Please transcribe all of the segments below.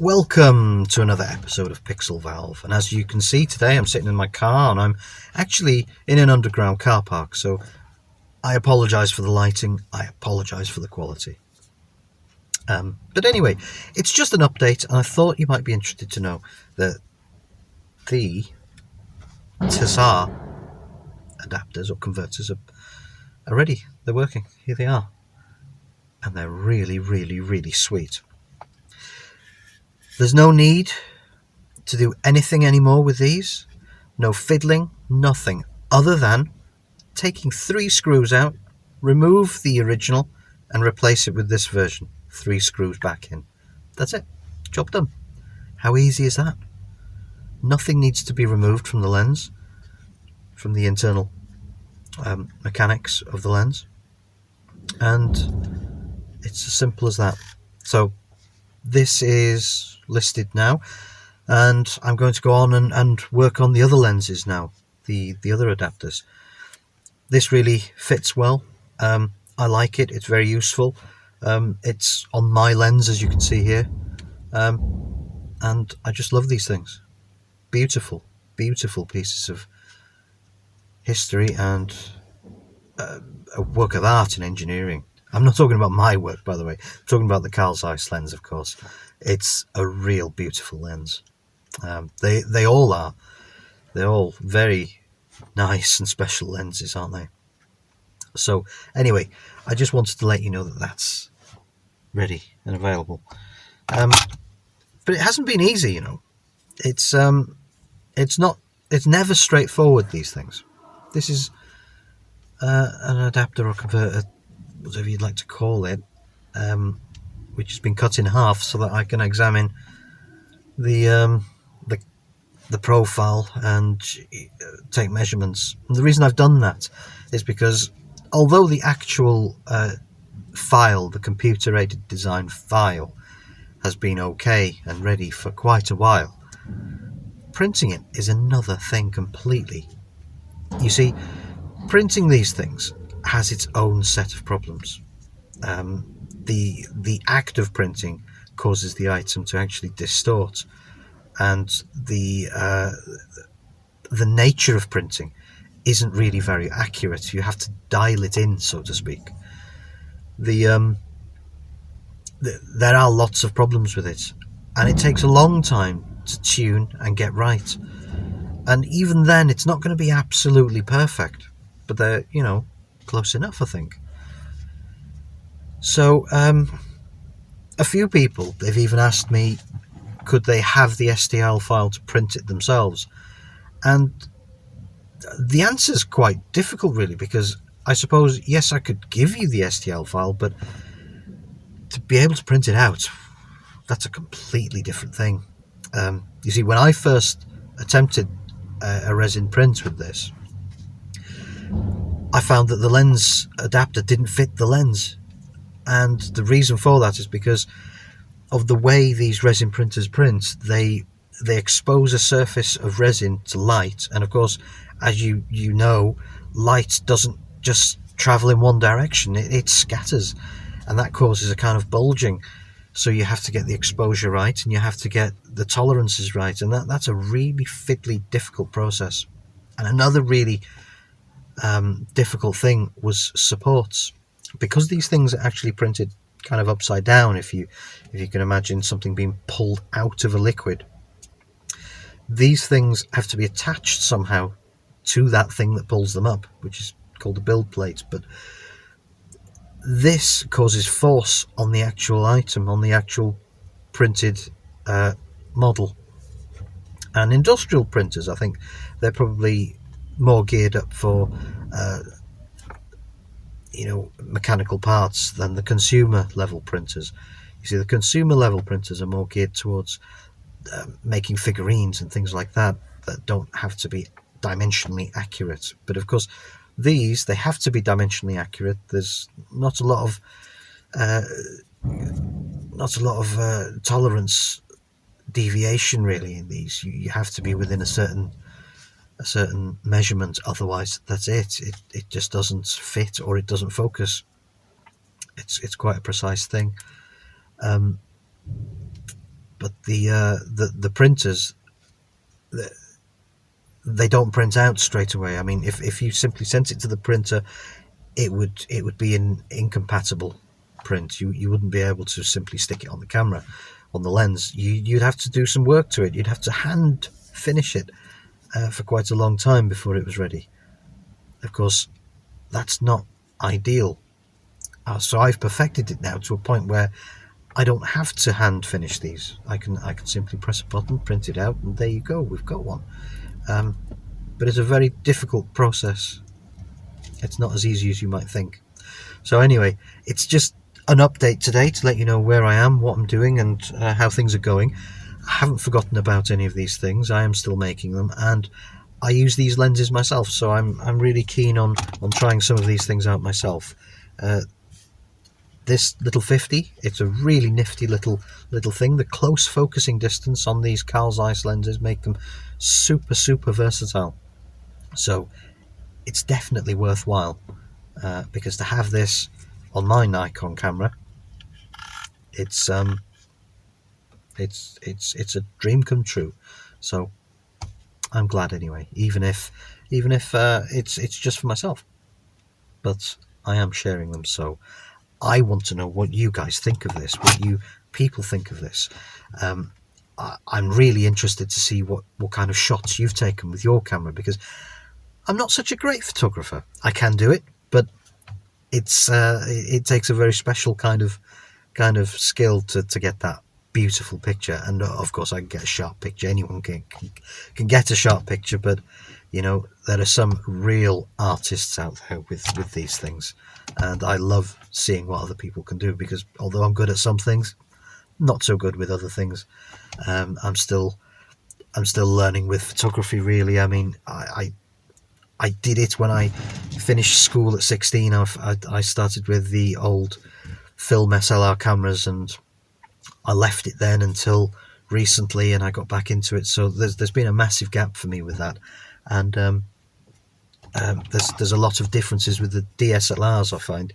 Welcome to another episode of Pixelvalve, and as you can see today I'm sitting in my car and I'm actually in an underground car park, so I apologise for the lighting, I apologise for the quality. But anyway, it's just an update, and I thought you might be interested to know that the Tessar adapters or converters are ready, they're working, here they are, and they're really sweet. There's no need to do anything anymore with these, no fiddling, nothing, other than taking 3 screws out, remove the original and replace it with this version, 3 screws back in. That's it, job done. How easy is that? Nothing needs to be removed from the lens, from the internal mechanics of the lens, and it's as simple as that. So this is listed now, and I'm going to go on and work on the other lenses now, the other adapters. This really fits well. I like it, it's very useful. It's on my lens, as you can see here, and I just love these things. Beautiful pieces of history and a work of art in engineering. I'm not talking about my work, by the way. I'm talking about the Carl Zeiss lens, of course. It's a real beautiful lens. They all are. They're all very nice and special lenses, aren't they? So anyway, I just wanted to let you know that that's ready and available. But it hasn't been easy, you know. It's never straightforward, these things. This is an adapter or converter, whatever you'd like to call it, which has been cut in half so that I can examine the profile and take measurements. And the reason I've done that is because although the actual file, the computer-aided design file, has been okay and ready for quite a while, printing it is another thing completely. You see, printing these things has its own set of problems. The act of printing causes the item to actually distort, and the nature of printing isn't really very accurate. You have to dial it in, so to speak. There are lots of problems with it, and it takes a long time to tune and get right. And even then, it's not going to be absolutely perfect, but they're, close enough, I think. So a few people, they've even asked me, could they have the STL file to print it themselves? And the answer is quite difficult, really, because I suppose, yes, I could give you the STL file, but to be able to print it out, that's a completely different thing. You see, when I first attempted a resin print with this, I found that the lens adapter didn't fit the lens. And the reason for that is because of the way these resin printers print. They expose a surface of resin to light, and of course, as you know, light doesn't just travel in one direction, it scatters, and that causes a kind of bulging. So you have to get the exposure right, and you have to get the tolerances right, and that's a really fiddly, difficult process. And another really difficult thing was supports, because these things are actually printed kind of upside down. If you can imagine something being pulled out of a liquid, these things have to be attached somehow to that thing that pulls them up, which is called a build plate. But this causes force on the actual item, on the actual printed model. And industrial printers, I think they're probably more geared up for mechanical parts than the consumer level printers. You see, the consumer level printers are more geared towards making figurines and things like that don't have to be dimensionally accurate. But of course, they have to be dimensionally accurate. There's not a lot of tolerance deviation really in these. You have to be within a certain measurement, otherwise that's it just doesn't fit, or it doesn't focus. It's quite a precise thing. but the printers, they don't print out straight away. I mean, if you simply sent it to the printer, it would be an incompatible print. You wouldn't be able to simply stick it on the camera, on the lens. You'd have to do some work to it. You'd have to hand finish it for quite a long time before it was ready. Of course, that's not ideal. So I've perfected it now to a point where I don't have to hand finish these. I can simply press a button, print it out, and there you go. We've got one. But it's a very difficult process. It's not as easy as you might think. So anyway, it's just an update today to let you know where I am, what I'm doing, and how things are going. I haven't forgotten about any of these things. I am still making them, and I use these lenses myself, so I'm really keen on trying some of these things out myself. This little 50, it's a really nifty little thing. The close focusing distance on these Carl Zeiss lenses make them super versatile. So it's definitely worthwhile, because to have this on my Nikon camera, it's a dream come true. So I'm glad anyway, even if it's just for myself, but I am sharing them. So I want to know what you guys think of this, what you people think of this. I'm really interested to see what kind of shots you've taken with your camera, because I'm not such a great photographer. I can do it, but it takes a very special kind of skill to get that beautiful picture. And of course I can get a sharp picture. Anyone can get a sharp picture, but you know, there are some real artists out there with these things, and I love seeing what other people can do, because although I'm good at some things, not so good with other things. I'm still learning with photography, really. I mean, I did it when I finished school at 16. I started with the old film SLR cameras, and I left it then until recently, and I got back into it. So there's been a massive gap for me with that, and there's a lot of differences with the DSLRs, I find.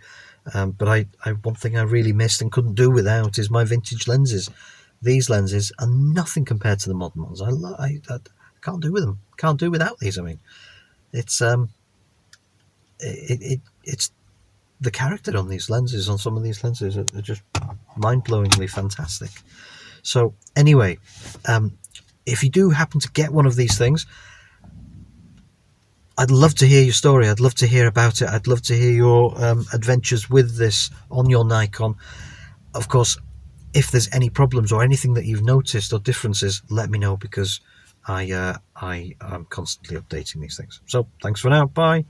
But one thing I really missed and couldn't do without is my vintage lenses. These lenses are nothing compared to the modern ones. I can't do with them. Can't do without these. I mean, it's it's the character on these lenses, on some of these lenses, are just mind-blowingly fantastic. So anyway, if you do happen to get one of these things, I'd love to hear your story. I'd love to hear about it. I'd love to hear your adventures with this on your Nikon. Of course, if there's any problems or anything that you've noticed or differences, let me know, because I am constantly updating these things. So thanks for now. Bye.